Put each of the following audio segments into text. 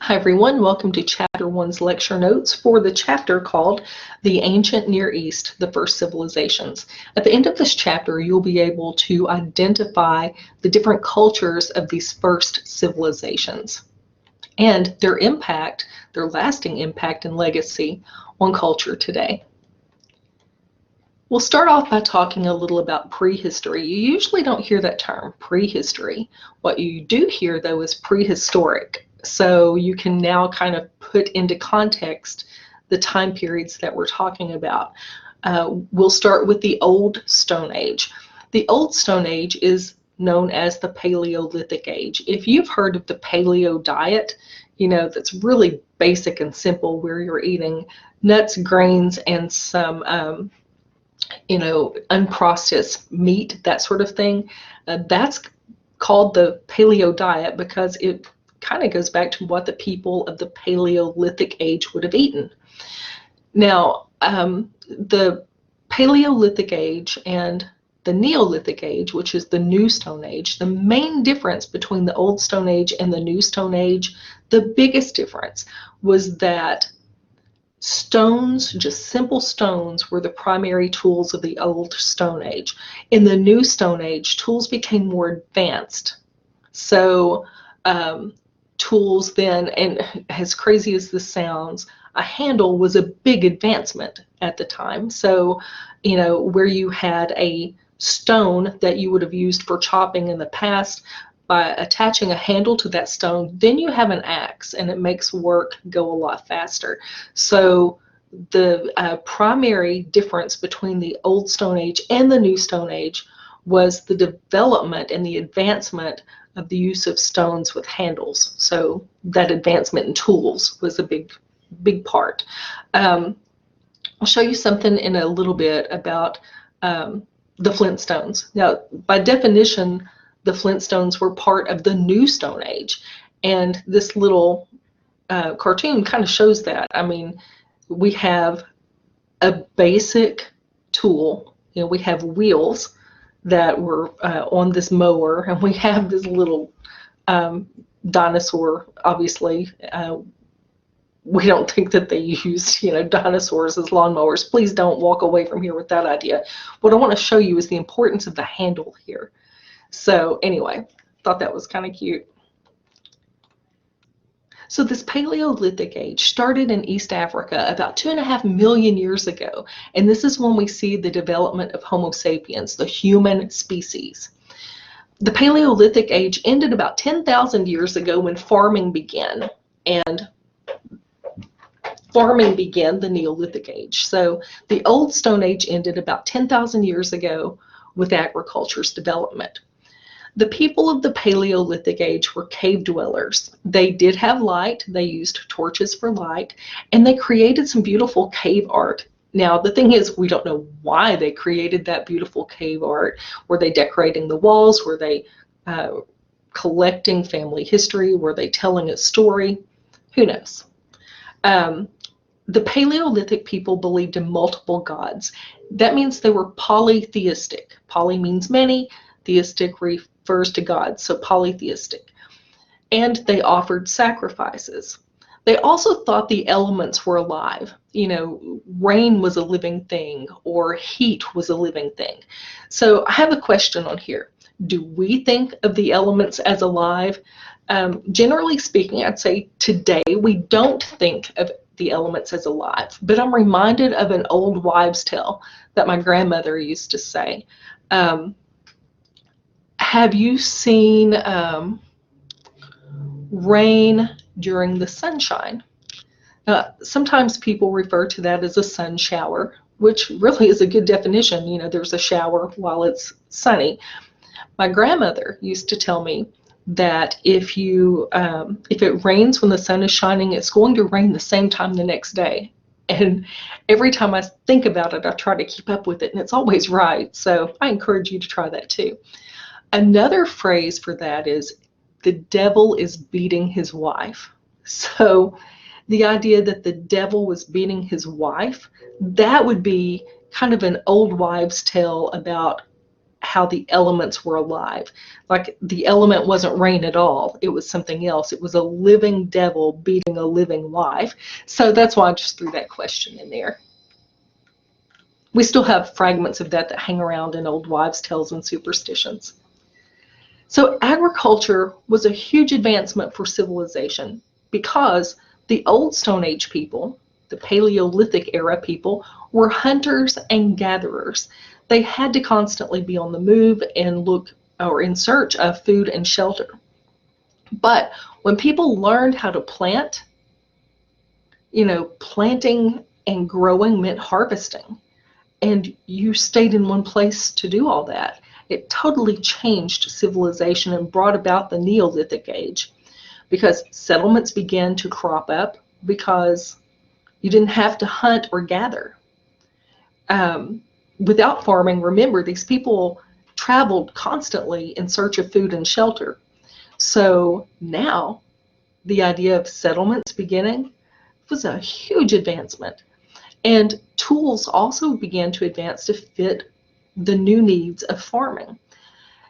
Hi everyone, welcome to Chapter 1's lecture notes for the chapter called The Ancient Near East, the First Civilizations. At the end of this chapter, you'll be able to identify the different cultures of these first civilizations and their impact, their lasting impact and legacy on culture today. We'll start off by talking a little about prehistory. You usually don't hear that term, prehistory. What you do hear, though, is prehistoric. So you can now kind of put into context the time periods that we're talking about. We'll start with the Old Stone Age. The Old Stone Age is known as the Paleolithic Age. If you've heard of the paleo diet, you know, that's really basic and simple, where you're eating nuts, grains, and some unprocessed meat, that sort of thing. That's called the paleo diet because it kind of goes back to what the people of the Paleolithic age would have eaten. Now, the Paleolithic age and the Neolithic age, which is the New Stone Age, the main difference between the Old Stone Age and the New Stone Age, the biggest difference was that stones, just simple stones, were the primary tools of the Old Stone Age. In the New Stone Age, tools became more advanced. So tools then, and as crazy as this sounds, a handle was a big advancement at the time. So, you know, where you had a stone that you would have used for chopping in the past, by attaching a handle to that stone, then you have an axe, and it makes work go a lot faster. So the primary difference between the Old Stone Age and the New Stone Age was the development and the advancement of the use of stones with handles. So that advancement in tools was a big part. I'll show you something in a little bit about the Flintstones. Now, by definition, the Flintstones were part of the New Stone Age, and this little cartoon kind of shows that. I mean, we have a basic tool. You know, we have wheels that were on this mower, and we have this little dinosaur. Obviously, we don't think that they used, dinosaurs as lawnmowers. Please don't walk away from here with that idea. What I want to show you is the importance of the handle here. So anyway, thought that was kind of cute. So this Paleolithic age started in East Africa about 2.5 million years ago, and this is when we see the development of Homo sapiens, the human species. The Paleolithic age ended about 10,000 years ago when farming began, and farming began the Neolithic age. So the Old Stone Age ended about 10,000 years ago with agriculture's development. The people of the Paleolithic age were cave dwellers. They did have light, they used torches for light, and they created some beautiful cave art. Now, the thing is, we don't know why they created that beautiful cave art. Were they decorating the walls? Were they collecting family history? Were they telling a story? Who knows? The Paleolithic people believed in multiple gods. That means they were polytheistic. Poly means many, theistic refers to God, so polytheistic. And they offered sacrifices. They also thought the elements were alive. You know, rain was a living thing, or heat was a living thing. So I have a question on here. Do we think of the elements as alive? Generally speaking, I'd say today we don't think of the elements as alive, but I'm reminded of an old wives' tale that my grandmother used to say. Have you seen rain during the sunshine? Sometimes people refer to that as a sun shower, which really is a good definition. You know, there's a shower while it's sunny. My grandmother used to tell me that if it rains when the sun is shining, it's going to rain the same time the next day. And every time I think about it, I try to keep up with it, and it's always right. So I encourage you to try that too. Another phrase for that is, the devil is beating his wife. So the idea that the devil was beating his wife, that would be kind of an old wives' tale about how the elements were alive. Like the element wasn't rain at all. It was something else. It was a living devil beating a living wife. So that's why I just threw that question in there. We still have fragments of that hang around in old wives' tales and superstitions. So agriculture was a huge advancement for civilization because the old Stone Age people, the Paleolithic era people, were hunters and gatherers. They had to constantly be on the move and look or in search of food and shelter. But when people learned how to plant, planting and growing meant harvesting. And you stayed in one place to do all that. It totally changed civilization and brought about the Neolithic age because settlements began to crop up because you didn't have to hunt or gather. Without farming, remember, these people traveled constantly in search of food and shelter. So now the idea of settlements beginning was a huge advancement. And tools also began to advance to fit the new needs of farming.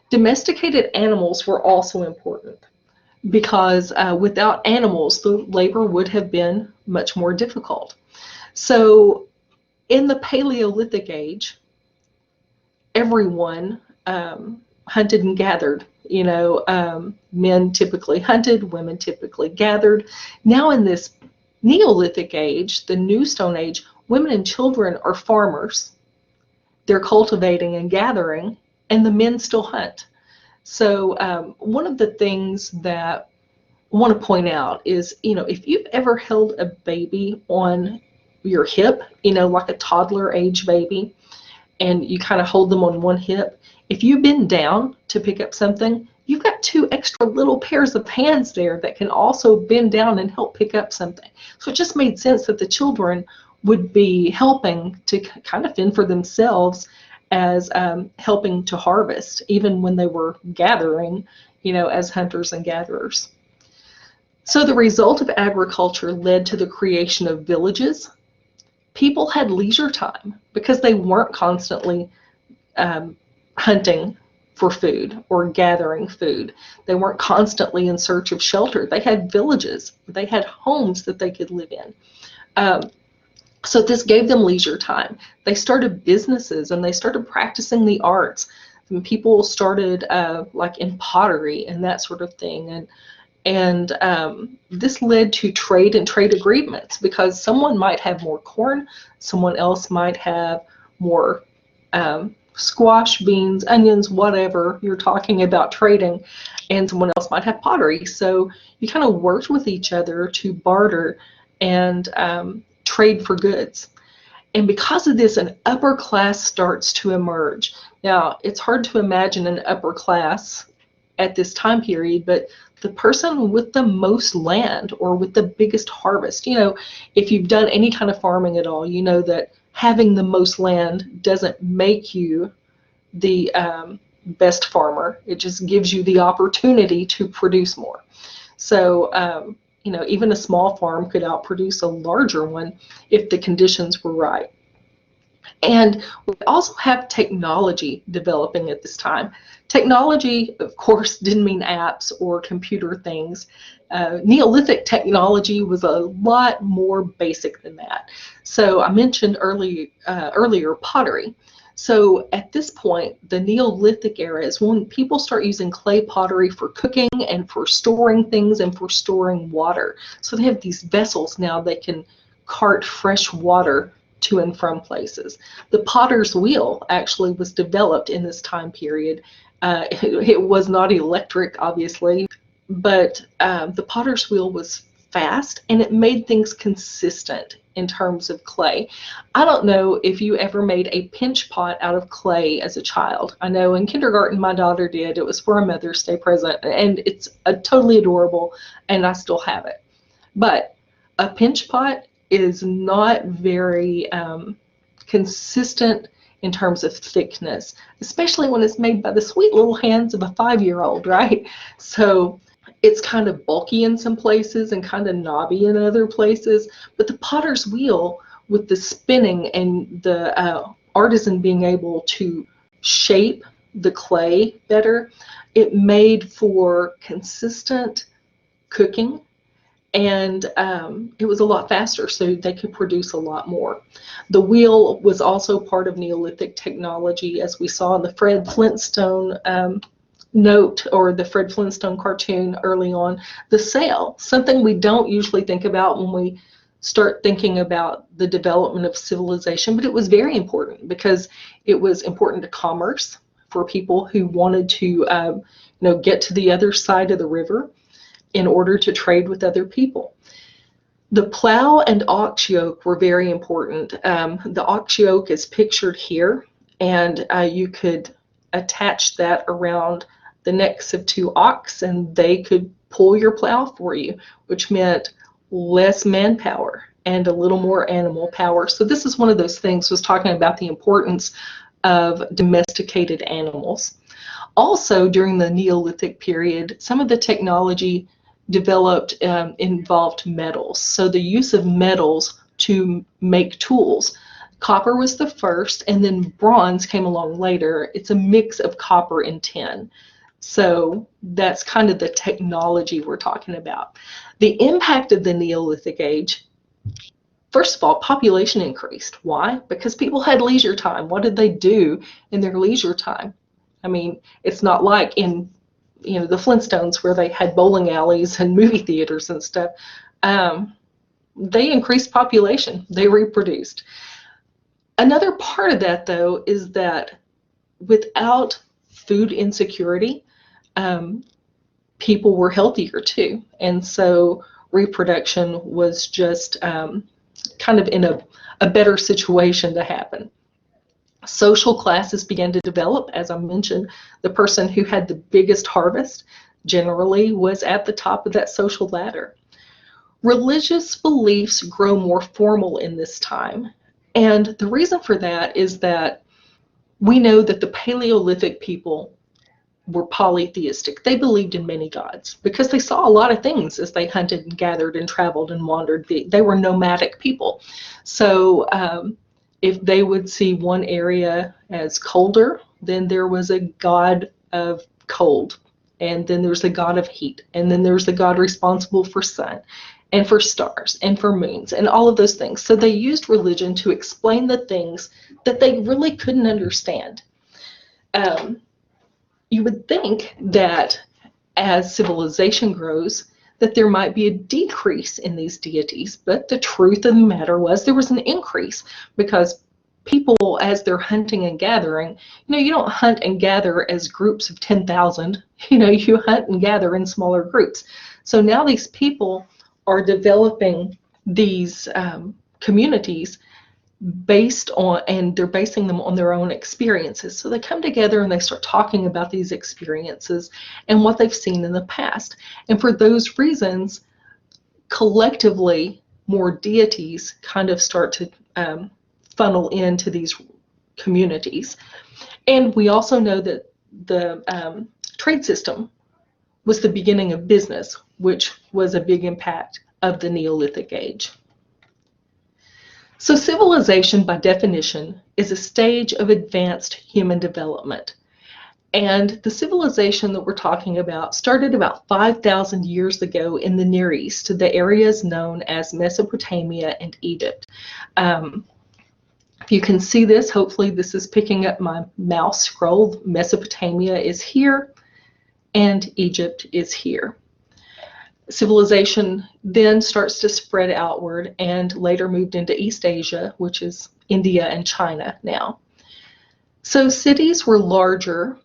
Domesticated animals were also important because without animals, the labor would have been much more difficult. So in the Paleolithic age, everyone hunted and gathered. Men typically hunted, women typically gathered. Now in this Neolithic age, the New Stone Age, women and children are farmers. They're cultivating and gathering, and the men still hunt. So one of the things that I want to point out is, if you've ever held a baby on your hip, like a toddler age baby, and you kind of hold them on one hip, if you bend down to pick up something, you've got two extra little pairs of hands there that can also bend down and help pick up something. So it just made sense that the children would be helping to kind of fend for themselves as helping to harvest, even when they were gathering, as hunters and gatherers. So the result of agriculture led to the creation of villages. People had leisure time because they weren't constantly hunting for food or gathering food. They weren't constantly in search of shelter. They had villages. They had homes that they could live in. So this gave them leisure time. They started businesses and they started practicing the arts. And people started like in pottery and that sort of thing. And this led to trade and trade agreements because someone might have more corn, someone else might have more squash, beans, onions, whatever you're talking about trading, and someone else might have pottery. So you kind of worked with each other to barter and trade for goods. And because of this, an upper class starts to emerge. Now, it's hard to imagine an upper class at this time period, but the person with the most land or with the biggest harvest, if you've done any kind of farming at all, you know that having the most land doesn't make you the best farmer. It just gives you the opportunity to produce more. So, even a small farm could outproduce a larger one if the conditions were right. And we also have technology developing at this time. Technology, of course, didn't mean apps or computer things. Neolithic technology was a lot more basic than that. So I mentioned earlier pottery. So at this point, the Neolithic era is when people start using clay pottery for cooking and for storing things and for storing water. So they have these vessels now that can cart fresh water to and from places. The potter's wheel actually was developed in this time period. It was not electric, obviously, but the potter's wheel was fast and it made things consistent in terms of clay. I don't know if you ever made a pinch pot out of clay as a child. I know in kindergarten my daughter did. It was for a Mother's Day present, and it's totally adorable, and I still have it. But a pinch pot is not very consistent in terms of thickness, especially when it's made by the sweet little hands of a 5-year-old, right? So it's kind of bulky in some places and kind of knobby in other places, but the potter's wheel, with the spinning and the artisan being able to shape the clay better. It made for consistent cooking, and it was a lot faster, so they could produce a lot more. The wheel was also part of Neolithic technology, as we saw in the Fred Flintstone note, or the Fred Flintstone cartoon early on. The sail, something we don't usually think about when we start thinking about the development of civilization, but it was very important because it was important to commerce for people who wanted to get to the other side of the river in order to trade with other people. The plow and ox yoke were very important. The ox yoke is pictured here, and you could attach that around the necks of two ox, and they could pull your plow for you, which meant less manpower and a little more animal power. So this is one of those things, was talking about the importance of domesticated animals. Also, during the Neolithic period, some of the technology developed involved metals. So the use of metals to make tools. Copper was the first, and then bronze came along later. It's a mix of copper and tin. So that's kind of the technology we're talking about. The impact of the Neolithic age, first of all, population increased. Why? Because people had leisure time. What did they do in their leisure time? I mean, it's not like in the Flintstones where they had bowling alleys and movie theaters and stuff. They increased population. They reproduced. Another part of that, though, is that without food insecurity, people were healthier too. And so reproduction was just kind of in a better situation to happen. Social classes began to develop. As I mentioned, the person who had the biggest harvest generally was at the top of that social ladder. Religious beliefs grow more formal in this time. And the reason for that is that we know that the Paleolithic people were polytheistic. They believed in many gods because they saw a lot of things as they hunted and gathered and traveled and wandered. They were nomadic people. So if they would see one area as colder, then there was a god of cold, and then there's a god of heat, and then there's the god responsible for sun and for stars and for moons and all of those things. So they used religion to explain the things that they really couldn't understand. You would think that as civilization grows, that there might be a decrease in these deities, but the truth of the matter was there was an increase, because people, as they're hunting and gathering, you don't hunt and gather as groups of 10,000, you hunt and gather in smaller groups. So now these people are developing these communities based on, and they're basing them on their own experiences. So they come together and they start talking about these experiences and what they've seen in the past. And for those reasons, collectively, more deities kind of start to funnel into these communities. And we also know that the trade system was the beginning of business, which was a big impact of the Neolithic age. So civilization, by definition, is a stage of advanced human development. And the civilization that we're talking about started about 5,000 years ago in the Near East, the areas known as Mesopotamia and Egypt. If you can see this, hopefully this is picking up my mouse scroll. Mesopotamia is here, and Egypt is here. Civilization then starts to spread outward and later moved into East Asia, which is India and China now. So cities were larger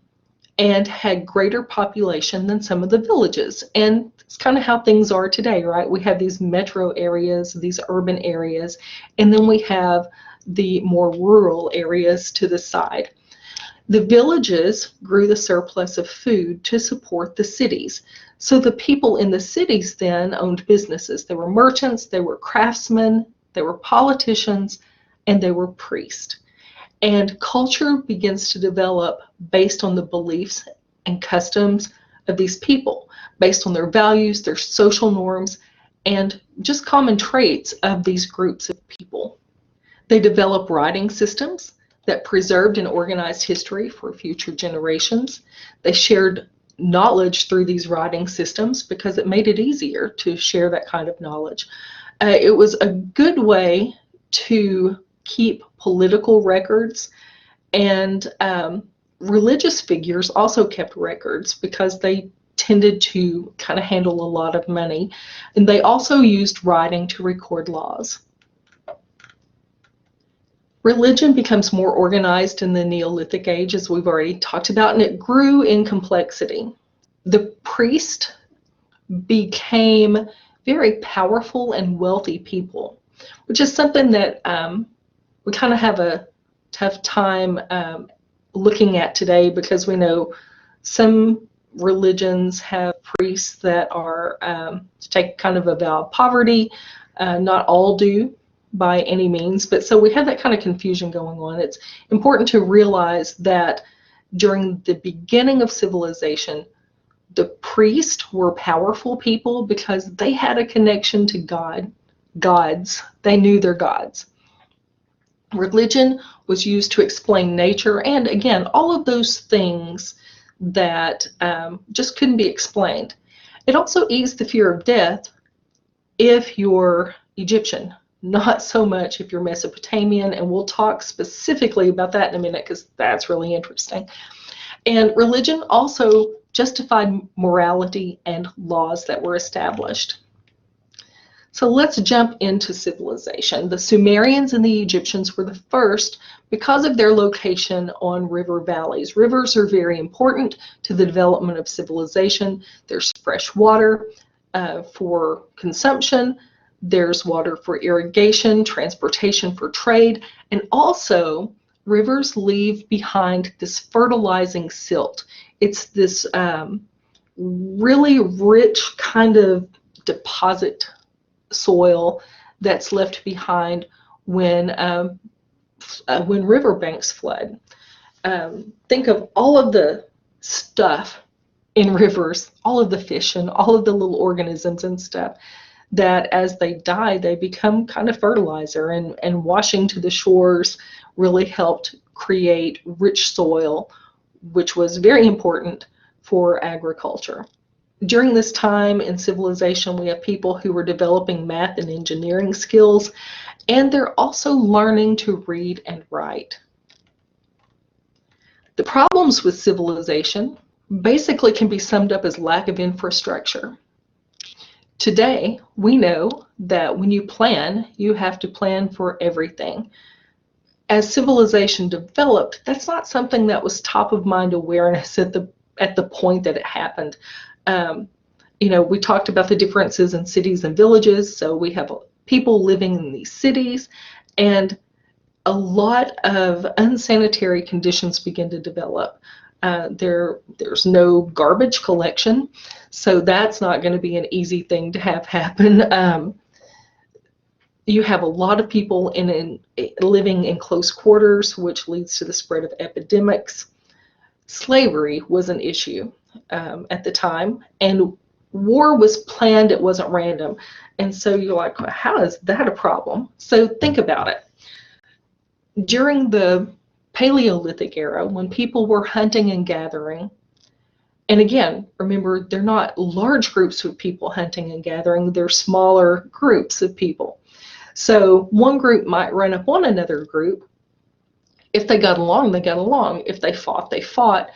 and had greater population than some of the villages. And it's kind of how things are today, right? We have these metro areas, these urban areas, and then we have the more rural areas to the side. The villages grew the surplus of food to support the cities. So the people in the cities then owned businesses. They were merchants, they were craftsmen, they were politicians, and they were priests. And culture begins to develop based on the beliefs and customs of these people, based on their values, their social norms, and just common traits of these groups of people. They develop writing systems. that preserved and organized history for future generations. They shared knowledge through these writing systems because it made it easier to share that kind of knowledge. It was a good way to keep political records, and religious figures also kept records because they tended to kind of handle a lot of money, and they also used writing to record laws. Religion becomes more organized in the Neolithic age, as we've already talked about, and it grew in complexity. The priest became very powerful and wealthy people, which is something that we kind of have a tough time looking at today, because we know some religions have priests that are take kind of a vow of poverty. Not all do by any means, but so we have that kind of confusion going on. It's important to realize that during the beginning of civilization, the priests were powerful people because they had a connection to gods. They knew their gods. Religion was used to explain nature, and again, all of those things that just couldn't be explained. It also eased the fear of death if you're Egyptian, not so much if you're Mesopotamian, and we'll talk specifically about that in a minute because that's really interesting. And religion also justified morality and laws that were established. So let's jump into civilization. The Sumerians and the Egyptians were the first because of their location on river valleys. Rivers are very important to the development of civilization. There's fresh water for consumption. There's water for irrigation, transportation for trade, and also rivers leave behind this fertilizing silt. It's this really rich kind of deposit soil that's left behind when riverbanks flood. Think of all of the stuff in rivers, all of the fish and all of the little organisms and stuff, that as they die, they become kind of fertilizer, and washing to the shores really helped create rich soil, which was very important for agriculture. During this time in civilization, we have people who were developing math and engineering skills, and they're also learning to read and write. The problems with civilization basically can be summed up as lack of infrastructure. Today, we know that when you plan, you have to plan for everything. As civilization developed, that's not something that was top of mind awareness at the point that it happened. We talked about the differences in cities and villages. So we have people living in these cities, and a lot of unsanitary conditions begin to develop. There's no garbage collection, so that's not going to be an easy thing to have happen. You have a lot of people living in close quarters, which leads to the spread of epidemics. Slavery was an issue at the time, and war was planned, it wasn't random. And so you're like, how is that a problem? So think about it. During the Paleolithic era, when people were hunting and gathering, and again, remember, they're not large groups of people hunting and gathering, they're smaller groups of people. So one group might run up on another group. If they got along, they got along. If they fought, they fought.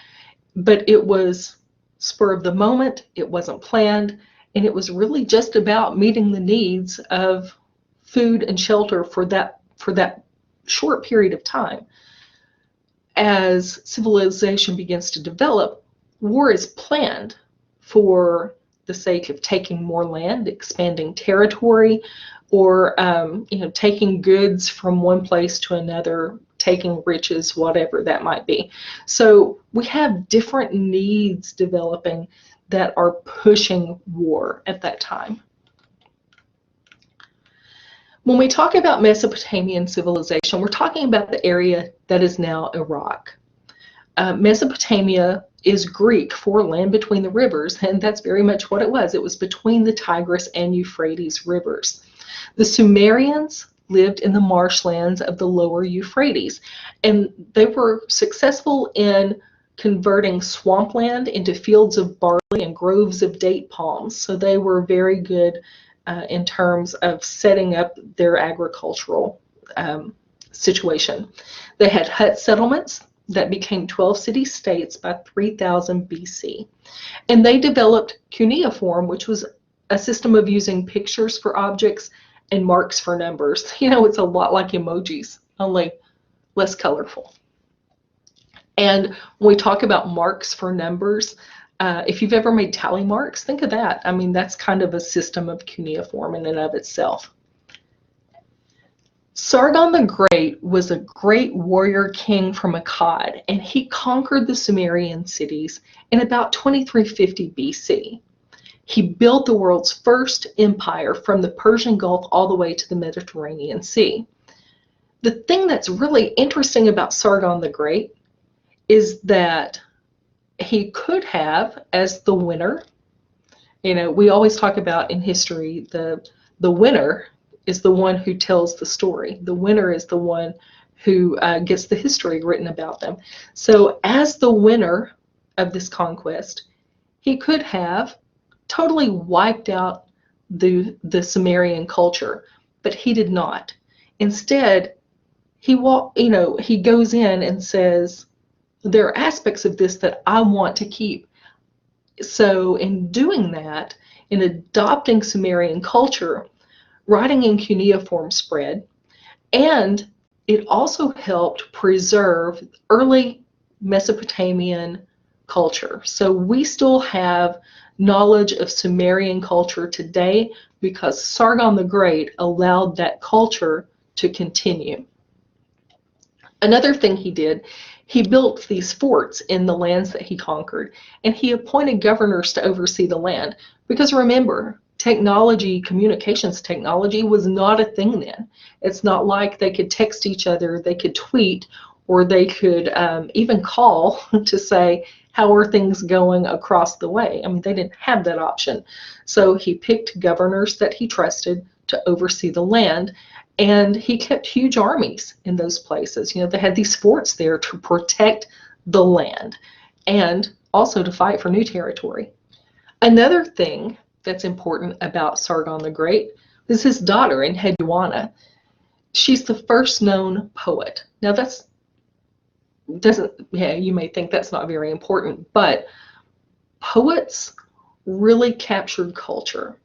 But it was spur of the moment, it wasn't planned, and it was really just about meeting the needs of food and shelter for that short period of time. As civilization begins to develop, war is planned for the sake of taking more land, expanding territory, or taking goods from one place to another, taking riches, whatever that might be. So we have different needs developing that are pushing war at that time. When we talk about Mesopotamian civilization, we're talking about the area that is now Iraq. Mesopotamia is Greek for land between the rivers, and that's very much what it was. It was between the Tigris and Euphrates rivers. The Sumerians lived in the marshlands of the lower Euphrates, and they were successful in converting swampland into fields of barley and groves of date palms. So they were very good in terms of setting up their agricultural situation. They had hut settlements that became 12 city-states by 3000 BC. And they developed cuneiform, which was a system of using pictures for objects and marks for numbers. You know, it's a lot like emojis, only less colorful. And when we talk about marks for numbers, if you've ever made tally marks, think of that. I mean, that's kind of a system of cuneiform in and of itself. Sargon the Great was a great warrior king from Akkad, and he conquered the Sumerian cities in about 2350 BC. He built the world's first empire from the Persian Gulf all the way to the Mediterranean Sea. The thing that's really interesting about Sargon the Great is that he could have, as the winner, you know, we always talk about in history, the winner is the one who tells the story. The winner is the one who gets the history written about them. So as the winner of this conquest, he could have totally wiped out the Sumerian culture, but he did not. Instead, he goes in and says, there are aspects of this that I want to keep. So in doing that, in adopting Sumerian culture, writing in cuneiform spread, and it also helped preserve early Mesopotamian culture. So we still have knowledge of Sumerian culture today because Sargon the Great allowed that culture to continue. Another thing he did, he built these forts in the lands that he conquered, and he appointed governors to oversee the land. Because remember, technology, communications technology was not a thing then. It's not like they could text each other, they could tweet, or they could even call to say, how are things going across the way? I mean, they didn't have that option. So he picked governors that he trusted to oversee the land, and he kept huge armies in those places. You know, they had these forts there to protect the land and also to fight for new territory. Another thing that's important about Sargon the Great is his daughter, Enheduanna. She's the first known poet. Now you may think that's not very important, but poets really captured culture.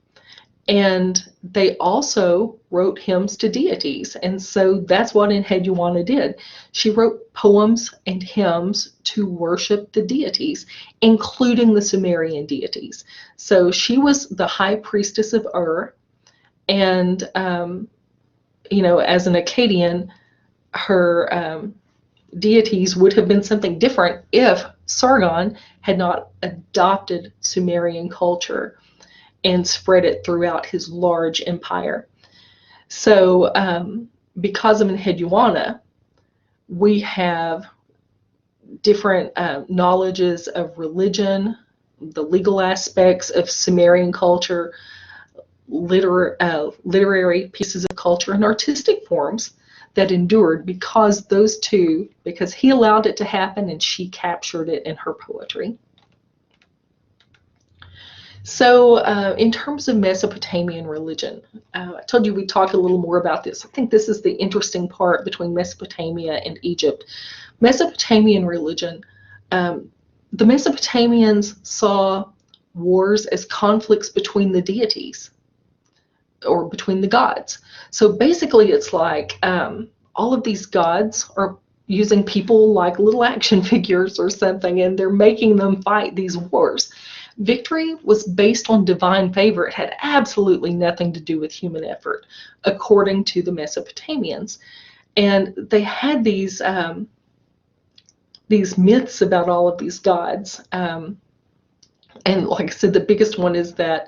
And they also wrote hymns to deities. And so that's what Enheduanna did. She wrote poems and hymns to worship the deities, including the Sumerian deities. So she was the high priestess of Ur. And, you know, as an Akkadian, her deities would have been something different if Sargon had not adopted Sumerian culture and spread it throughout his large empire. So because of Enheduanna, we have different knowledges of religion, the legal aspects of Sumerian culture, literary pieces of culture, and artistic forms that endured because because he allowed it to happen and she captured it in her poetry. So in terms of Mesopotamian religion, I told you we'd talk a little more about this. I think this is the interesting part between Mesopotamia and Egypt. Mesopotamian religion, the Mesopotamians saw wars as conflicts between the deities or between the gods. So basically it's like all of these gods are using people like little action figures or something, and they're making them fight these wars. Victory was based on divine favor. It had absolutely nothing to do with human effort, according to the Mesopotamians. And they had these myths about all of these gods. And like I said, the biggest one is that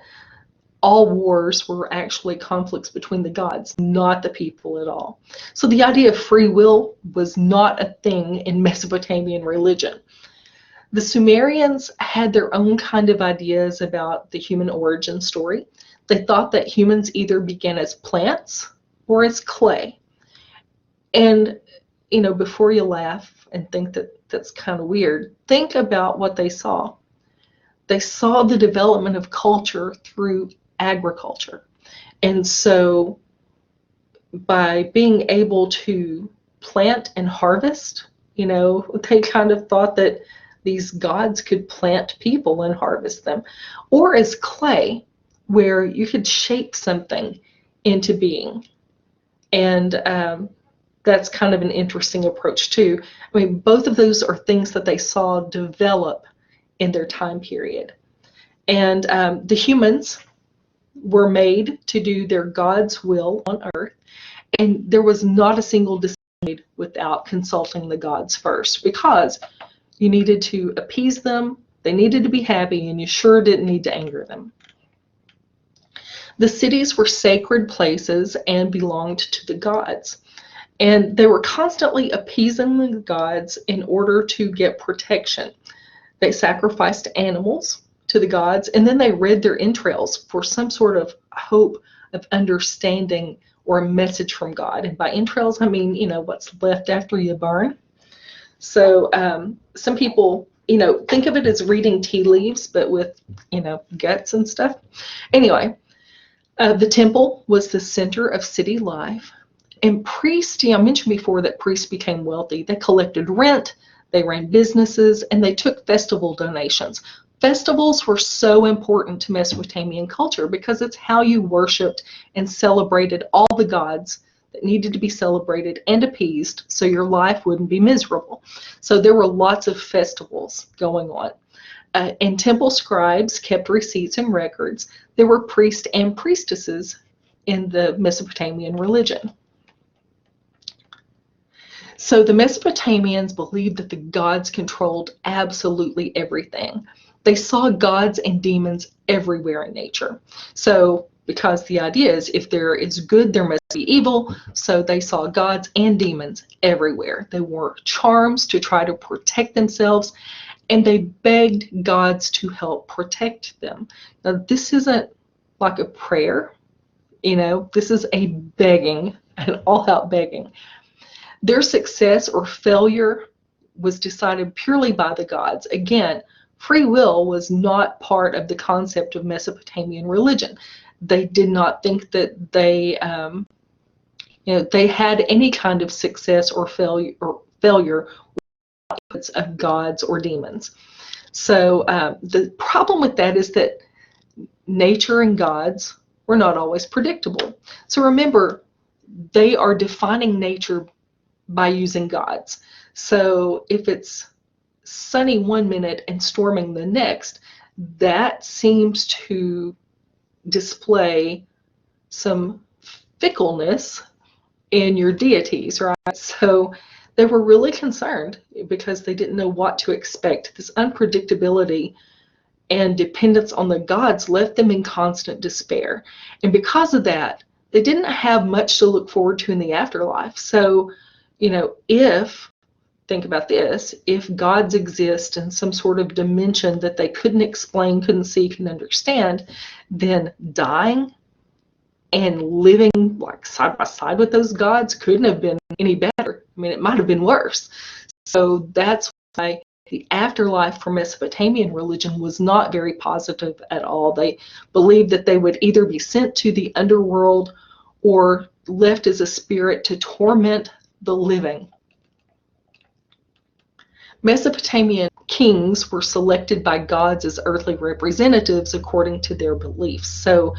all wars were actually conflicts between the gods, not the people at all. So the idea of free will was not a thing in Mesopotamian religion. The Sumerians had their own kind of ideas about the human origin story. They thought that humans either began as plants or as clay. And, before you laugh and think that that's kind of weird, think about what they saw. They saw the development of culture through agriculture. And so by being able to plant and harvest, they kind of thought that these gods could plant people and harvest them, or as clay, where you could shape something into being. And that's kind of an interesting approach too. I mean, both of those are things that they saw develop in their time period. And the humans were made to do their God's will on earth, and there was not a single decision made without consulting the gods first, because you needed to appease them, they needed to be happy, and you sure didn't need to anger them. The cities were sacred places and belonged to the gods, and they were constantly appeasing the gods in order to get protection. They sacrificed animals to the gods, and then they read their entrails for some sort of hope of understanding or a message from God. And by entrails, I mean, what's left after you burn. So some people, think of it as reading tea leaves, but with, guts and stuff. Anyway, the temple was the center of city life. And priests, I mentioned before that priests became wealthy. They collected rent, they ran businesses, and they took festival donations. Festivals were so important to Mesopotamian culture because it's how you worshiped and celebrated all the gods that needed to be celebrated and appeased so your life wouldn't be miserable. So there were lots of festivals going on. And temple scribes kept receipts and records. There were priests and priestesses in the Mesopotamian religion. So the Mesopotamians believed that the gods controlled absolutely everything. They saw gods and demons everywhere in nature. So because the idea is if there is good, there must be evil, so they saw gods and demons everywhere. They wore charms to try to protect themselves, and they begged gods to help protect them. Now, this isn't like a prayer, this is a begging, an all-out begging. Their success or failure was decided purely by the gods. Again, free will was not part of the concept of Mesopotamian religion. They did not think that they had any kind of success or failure of gods or demons. So the problem with that is that nature and gods were not always predictable. So remember, they are defining nature by using gods. So if it's sunny one minute and storming the next, that seems to display some fickleness in your deities, right? So they were really concerned because they didn't know what to expect. This unpredictability and dependence on the gods left them in constant despair. And because of that, they didn't have much to look forward to in the afterlife. So, think about this, if gods exist in some sort of dimension that they couldn't explain, couldn't see, couldn't understand, then dying and living like side by side with those gods couldn't have been any better. I mean, it might have been worse. So that's why the afterlife for Mesopotamian religion was not very positive at all. They believed that they would either be sent to the underworld or left as a spirit to torment the living. Mesopotamian kings were selected by gods as earthly representatives according to their beliefs. So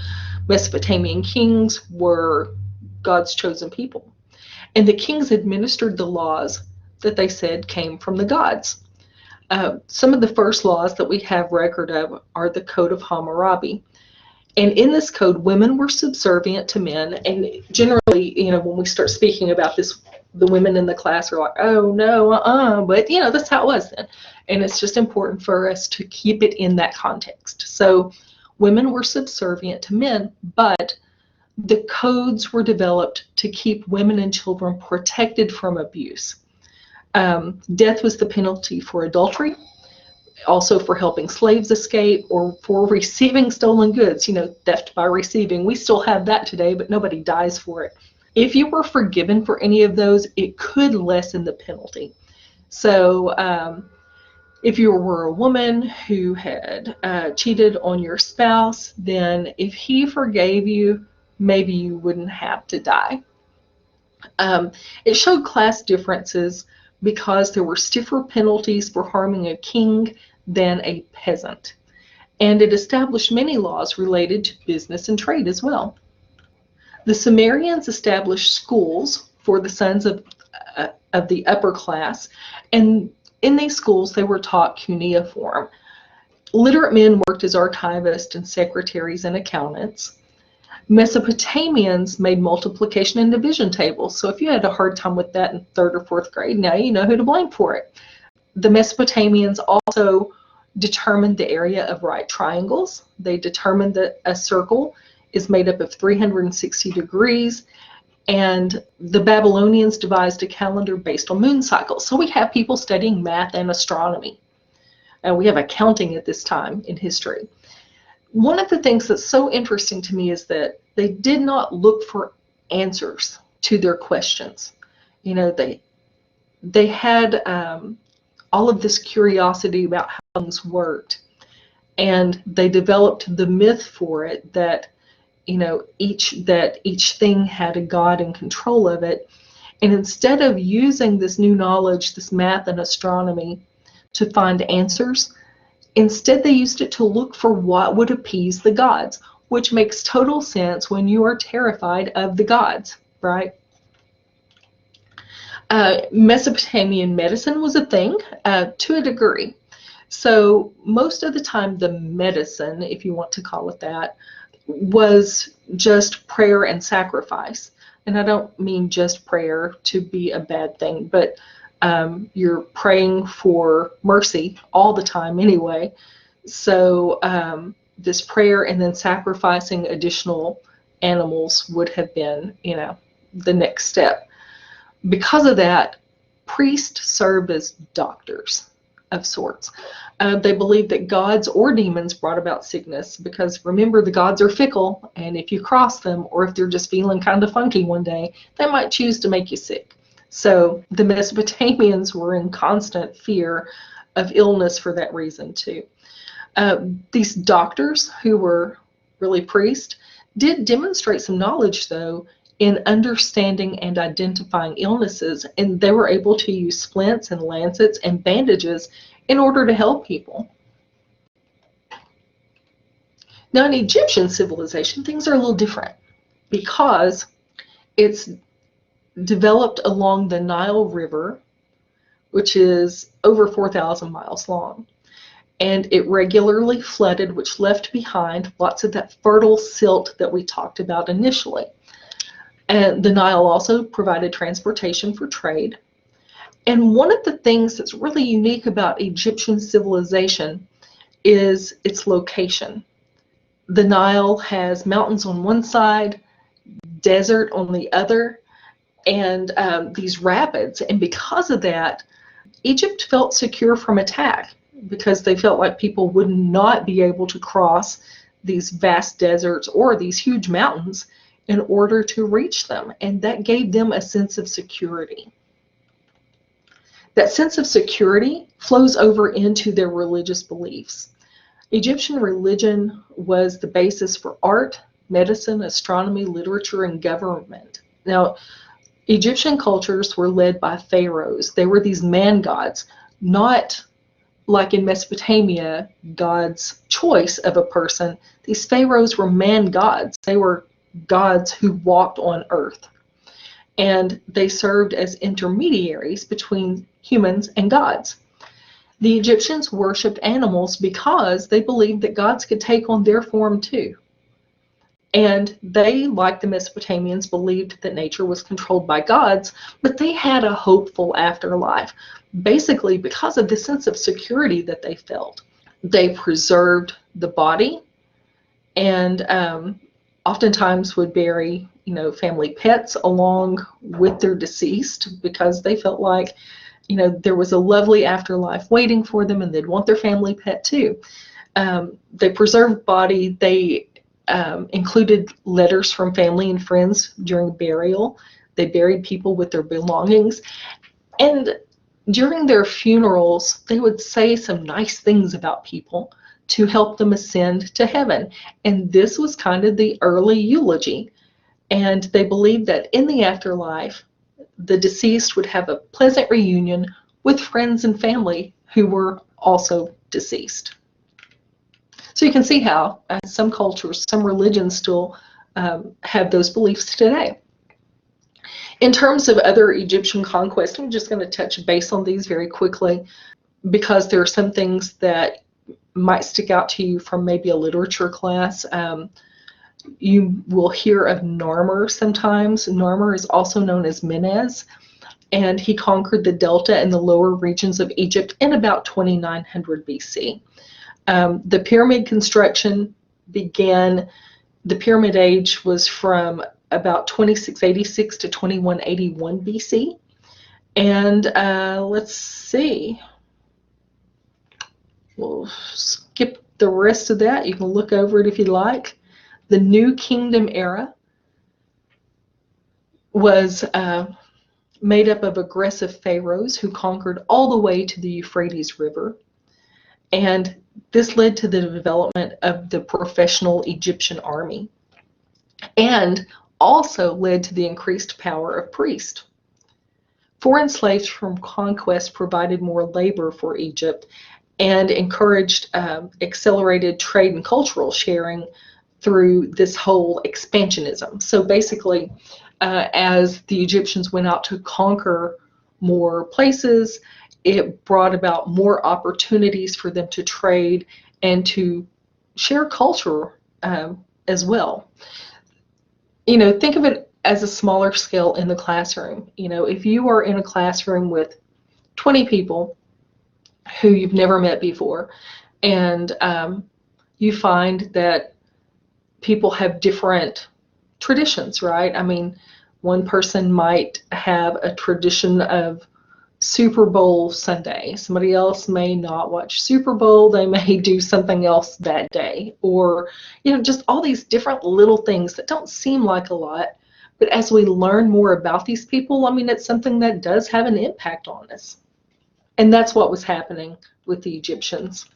Mesopotamian kings were God's chosen people. And the kings administered the laws that they said came from the gods. Some of the first laws that we have record of are the Code of Hammurabi. And in this code, women were subservient to men. And generally, when we start speaking about this, the women in the class are like, oh, no, but, that's how it was then. And it's just important for us to keep it in that context. So women were subservient to men, but the codes were developed to keep women and children protected from abuse. Death was the penalty for adultery, also for helping slaves escape, or for receiving stolen goods, theft by receiving. We still have that today, but nobody dies for it. If you were forgiven for any of those, it could lessen the penalty. So if you were a woman who had cheated on your spouse, then if he forgave you, maybe you wouldn't have to die. It showed class differences because there were stiffer penalties for harming a king than a peasant. And it established many laws related to business and trade as well. The Sumerians established schools for the sons of the upper class, and in these schools they were taught cuneiform. Literate men worked as archivists and secretaries and accountants. Mesopotamians made multiplication and division tables, so if you had a hard time with that in 3rd or 4th grade, now you know who to blame for it. The Mesopotamians also determined the area of right triangles. They determined that a circle is made up of 360 degrees, and the Babylonians devised a calendar based on moon cycles. So we have people studying math and astronomy, and we have accounting at this time in history. One of the things that's so interesting to me is that they did not look for answers to their questions. You know, they had all of this curiosity about how things worked, and they developed the myth for it that, you know, each thing had a god in control of it. And instead of using this new knowledge, this math and astronomy, to find answers, instead they used it to look for what would appease the gods, which makes total sense when you are terrified of the gods, right? Mesopotamian medicine was a thing to a degree. So most of the time the medicine, if you want to call it that, was just prayer and sacrifice. And I don't mean just prayer to be a bad thing, but you're praying for mercy all the time anyway. So this prayer and then sacrificing additional animals would have been, you know, the next step. Because of that, priests served as doctors of sorts. They believed that gods or demons brought about sickness because, remember, the gods are fickle, and if you cross them, or if they're just feeling kind of funky one day, they might choose to make you sick. So the Mesopotamians were in constant fear of illness for that reason too. These doctors, who were really priests, did demonstrate some knowledge, though, in understanding and identifying illnesses, and they were able to use splints and lancets and bandages in order to help people. Now, in Egyptian civilization, things are a little different because it's developed along the Nile River, which is over 4,000 miles long. And it regularly flooded, which left behind lots of that fertile silt that we talked about initially. And the Nile also provided transportation for trade. And one of the things that's really unique about Egyptian civilization is its location. The Nile has mountains on one side, desert on the other, and these rapids. And because of that, Egypt felt secure from attack because they felt like people would not be able to cross these vast deserts or these huge mountains in order to reach them. And that gave them a sense of security. That sense of security flows over into their religious beliefs. Egyptian religion was the basis for art, medicine, astronomy, literature, and government. Now, Egyptian cultures were led by pharaohs. They were these man gods, not like in Mesopotamia, God's choice of a person. These pharaohs were man gods. They were gods who walked on earth. And they served as intermediaries between humans and gods. The Egyptians worshipped animals because they believed that gods could take on their form too. And they, like the Mesopotamians, believed that nature was controlled by gods, but they had a hopeful afterlife, basically because of the sense of security that they felt. They preserved the body and oftentimes would bury, family pets along with their deceased because they felt like, there was a lovely afterlife waiting for them and they'd want their family pet too. They preserved body. They included letters from family and friends during burial. They buried people with their belongings. And during their funerals, they would say some nice things about people to help them ascend to heaven. And this was kind of the early eulogy. And they believed that in the afterlife, the deceased would have a pleasant reunion with friends and family who were also deceased. So you can see how some cultures, some religions still have those beliefs today. In terms of other Egyptian conquests, I'm just going to touch base on these very quickly because there are some things that might stick out to you from maybe a literature class. You will hear of Narmer sometimes. Narmer is also known as Menes, and he conquered the delta and the lower regions of Egypt in about 2900 BC. The pyramid construction began, the Pyramid Age was from about 2686 to 2181 BC. And let's see, we'll skip the rest of that. You can look over it if you like. The New Kingdom era was made up of aggressive pharaohs who conquered all the way to the Euphrates River. And this led to the development of the professional Egyptian army and also led to the increased power of priests. Foreign slaves from conquest provided more labor for Egypt and encouraged accelerated trade and cultural sharing through this whole expansionism. So basically, as the Egyptians went out to conquer more places, it brought about more opportunities for them to trade and to share culture as well. You know, think of it as a smaller scale in the classroom. You know, if you are in a classroom with 20 people who you've never met before, and you find that people have different traditions, right? I mean, one person might have a tradition of Super Bowl Sunday. Somebody else may not watch Super Bowl. They may do something else that day. Or, you know, just all these different little things that don't seem like a lot. But as we learn more about these people, I mean, it's something that does have an impact on us. And that's what was happening with the Egyptians.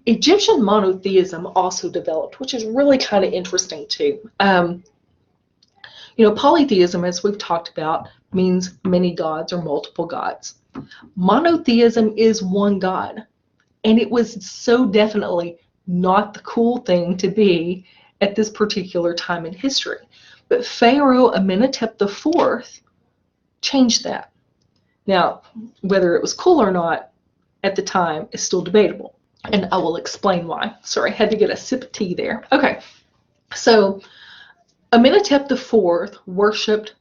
Egyptian monotheism also developed, which is really kind of interesting too. You know, polytheism, as we've talked about, means many gods or multiple gods. Monotheism is one God, and it was so definitely not the cool thing to be at this particular time in history. But Pharaoh Amenhotep IV changed that. Now, whether it was cool or not at the time is still debatable, and I will explain why. Sorry, I had to get a sip of tea there. Okay, so Amenhotep IV worshipped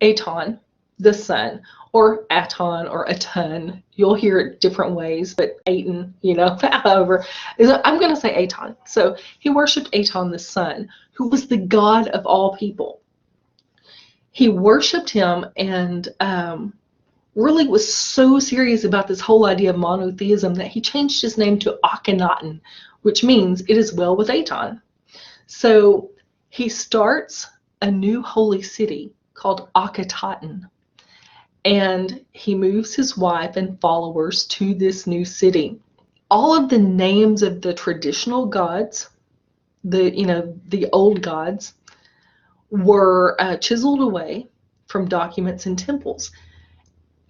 Aton, the sun, or Aton or Atun. You'll hear it different ways, but Aton, you know, however, I'm going to say Aton. So he worshipped Aton, the sun, who was the god of all people. He worshipped him and really was so serious about this whole idea of monotheism that he changed his name to Akhenaten, which means it is well with Aton. So he starts a new holy city called Akhetaten, and he moves his wife and followers to this new city. All of the names of the traditional gods, the old gods, were chiseled away from documents and temples.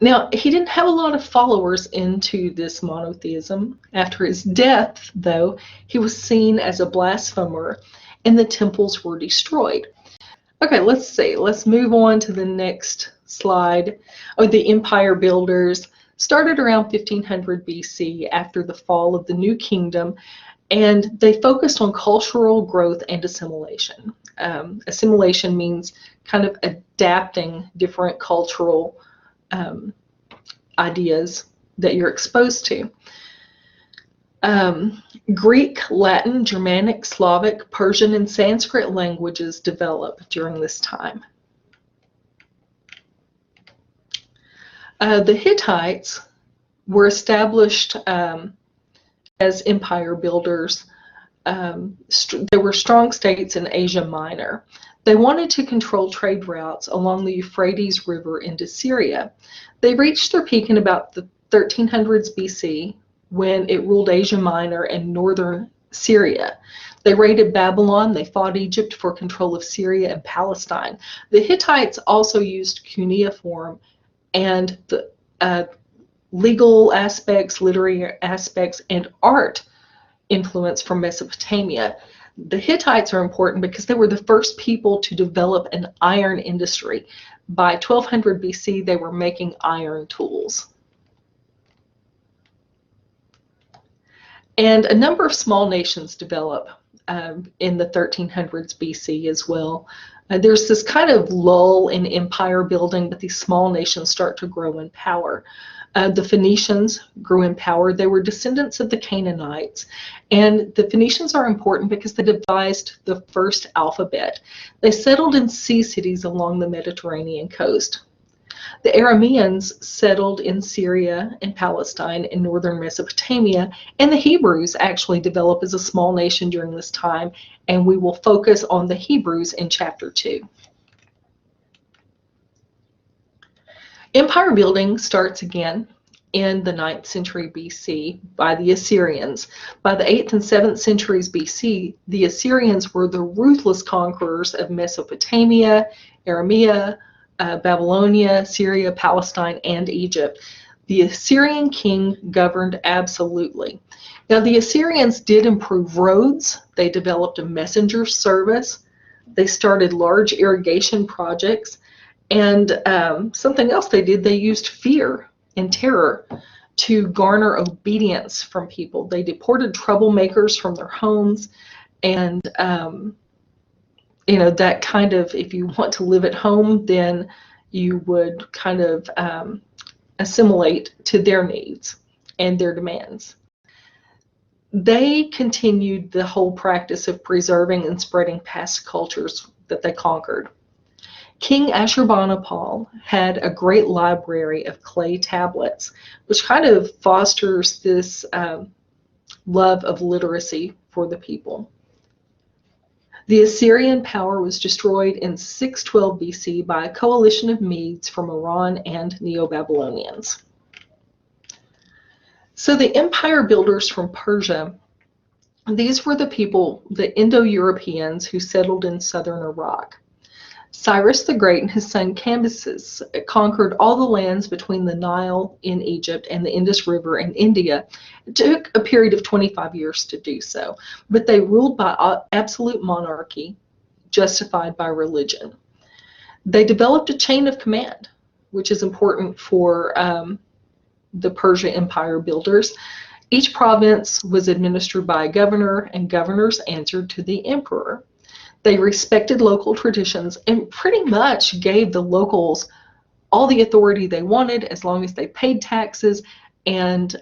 Now, he didn't have a lot of followers into this monotheism. After his death, though, he was seen as a blasphemer, and the temples were destroyed. Okay, let's see. Let's move on to the next slide. Oh, the empire builders started around 1500 BC after the fall of the New Kingdom, and they focused on cultural growth and assimilation. Assimilation means kind of adapting different cultural ideas that you're exposed to. Greek, Latin, Germanic, Slavic, Persian, and Sanskrit languages developed during this time. The Hittites were established as empire builders there were strong states in Asia Minor. They wanted to control trade routes along the Euphrates River into Syria. They reached their peak in about the 1300s BC when it ruled Asia Minor and northern Syria. They raided Babylon. They fought Egypt for control of Syria and Palestine. The Hittites also used cuneiform and the legal aspects, literary aspects, and art influence from Mesopotamia. The Hittites are important because they were the first people to develop an iron industry. By 1200 BC, they were making iron tools. And a number of small nations develop in the 1300s BC as well. There's this kind of lull in empire building, but these small nations start to grow in power. The Phoenicians grew in power. They were descendants of the Canaanites. And the Phoenicians are important because they devised the first alphabet. They settled in sea cities along the Mediterranean coast. The Arameans settled in Syria and Palestine in northern Mesopotamia, and the Hebrews actually developed as a small nation during this time, and we will focus on the Hebrews in chapter 2. Empire building starts again in the 9th century BC by the Assyrians. By the 8th and 7th centuries BC, the Assyrians were the ruthless conquerors of Mesopotamia, Aramea, Babylonia, Syria, Palestine, and Egypt. The Assyrian king governed absolutely. Now, the Assyrians did improve roads. They developed a messenger service. They started large irrigation projects. And something else they did, they used fear and terror to garner obedience from people. They deported troublemakers from their homes, and that kind of, if you want to live at home, then you would kind of assimilate to their needs and their demands. They continued the whole practice of preserving and spreading past cultures that they conquered. King Ashurbanipal had a great library of clay tablets, which kind of fosters this love of literacy for the people. The Assyrian power was destroyed in 612 BC by a coalition of Medes from Iran and Neo-Babylonians. So the empire builders from Persia, these were the people, the Indo-Europeans who settled in southern Iraq. Cyrus the Great and his son Cambyses conquered all the lands between the Nile in Egypt and the Indus River in India. It took a period of 25 years to do so, but they ruled by absolute monarchy, justified by religion. They developed a chain of command, which is important for the Persia Empire builders. Each province was administered by a governor, and governors answered to the emperor. They respected local traditions and pretty much gave the locals all the authority they wanted as long as they paid taxes and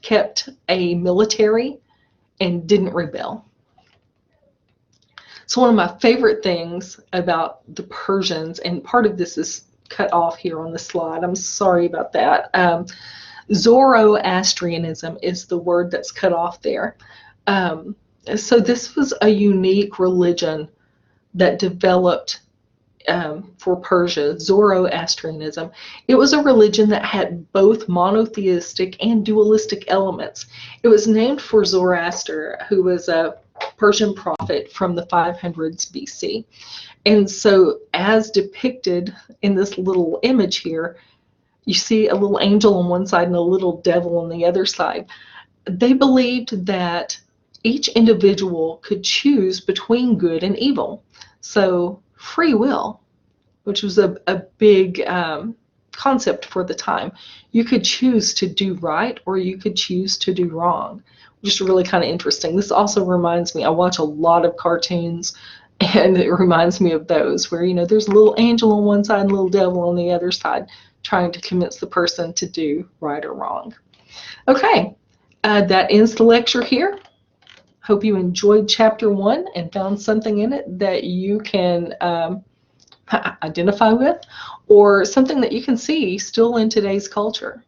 kept a military and didn't rebel. So one of my favorite things about the Persians, and part of this is cut off here on the slide, I'm sorry about that. Zoroastrianism is the word that's cut off there. So this was a unique religion that developed for Persia, Zoroastrianism. It was a religion that had both monotheistic and dualistic elements. It was named for Zoroaster, who was a Persian prophet from the 500s BC. And so as depicted in this little image here, you see a little angel on one side and a little devil on the other side. They believed that each individual could choose between good and evil. So free will, which was a big concept for the time. You could choose to do right or you could choose to do wrong, which is really kind of interesting. This also reminds me, I watch a lot of cartoons, and it reminds me of those where, there's a little angel on one side and a little devil on the other side trying to convince the person to do right or wrong. Okay, that ends the lecture here. Hope you enjoyed chapter 1 and found something in it that you can identify with, or something that you can see still in today's culture.